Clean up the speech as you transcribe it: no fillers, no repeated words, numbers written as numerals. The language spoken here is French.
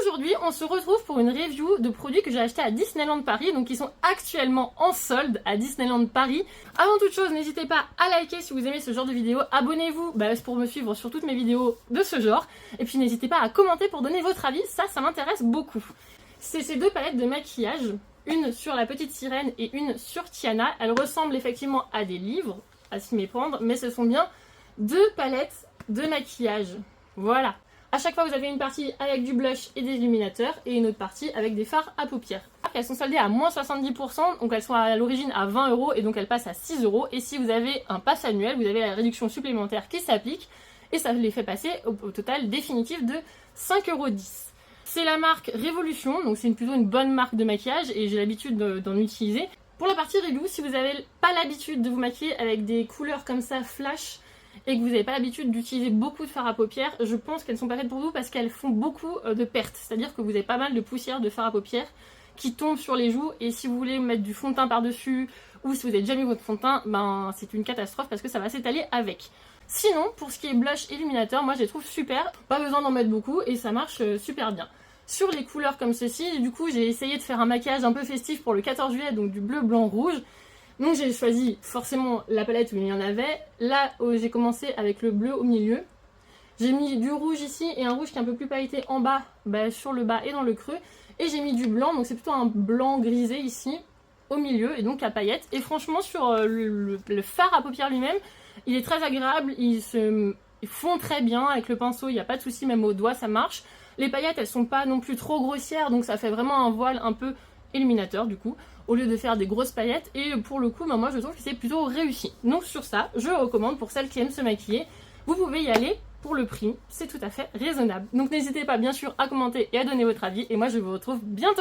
Aujourd'hui, on se retrouve pour une review de produits que j'ai achetés à Disneyland Paris, donc qui sont actuellement en solde à Disneyland Paris. Avant toute chose, n'hésitez pas à liker si vous aimez ce genre de vidéo, abonnez-vous pour me suivre sur toutes mes vidéos de ce genre, et puis n'hésitez pas à commenter pour donner votre avis, ça m'intéresse beaucoup. C'est ces deux palettes de maquillage, une sur la petite sirène et une sur Tiana. Elles ressemblent effectivement à des livres, à s'y méprendre, mais ce sont bien deux palettes de maquillage. Voilà. À chaque fois, vous avez une partie avec du blush et des illuminateurs et une autre partie avec des fards à paupières. Elles sont soldées à moins 70%, donc elles sont à l'origine à 20 € et donc elles passent à 6 €. Et si vous avez un pass annuel, vous avez la réduction supplémentaire qui s'applique et ça les fait passer au total définitif de 5,10 €. C'est la marque Révolution, donc c'est plutôt une bonne marque de maquillage et j'ai l'habitude d'en utiliser. Pour la partie review, si vous n'avez pas l'habitude de vous maquiller avec des couleurs comme ça flash, et que vous n'avez pas l'habitude d'utiliser beaucoup de fard à paupières, je pense qu'elles ne sont pas faites pour vous parce qu'elles font beaucoup de pertes. C'est-à-dire que vous avez pas mal de poussière de fard à paupières qui tombe sur les joues et si vous voulez mettre du fond de teint par-dessus ou si vous avez déjà mis votre fond de teint, c'est une catastrophe parce que ça va s'étaler avec. Sinon, pour ce qui est blush illuminateur, moi je les trouve super, pas besoin d'en mettre beaucoup et ça marche super bien. Sur les couleurs comme ceci, du coup j'ai essayé de faire un maquillage un peu festif pour le 14 juillet, donc du bleu, blanc, rouge. Donc j'ai choisi forcément la palette où il y en avait. Là j'ai commencé avec le bleu au milieu. J'ai mis du rouge ici et un rouge qui est un peu plus pailleté en bas, sur le bas et dans le creux. Et j'ai mis du blanc, donc c'est plutôt un blanc grisé ici, au milieu, et donc la paillette. Et franchement sur le fard à paupières lui-même, il est très agréable, il fond très bien avec le pinceau, il n'y a pas de souci, même au doigt ça marche. Les paillettes elles sont pas non plus trop grossières, donc ça fait vraiment un voile un peu illuminateur du coup, au lieu de faire des grosses paillettes, et pour le coup moi je trouve que c'est plutôt réussi. Donc sur ça, je recommande pour celles qui aiment se maquiller, vous pouvez y aller pour le prix, c'est tout à fait raisonnable. Donc n'hésitez pas bien sûr à commenter et à donner votre avis, et moi je vous retrouve bientôt.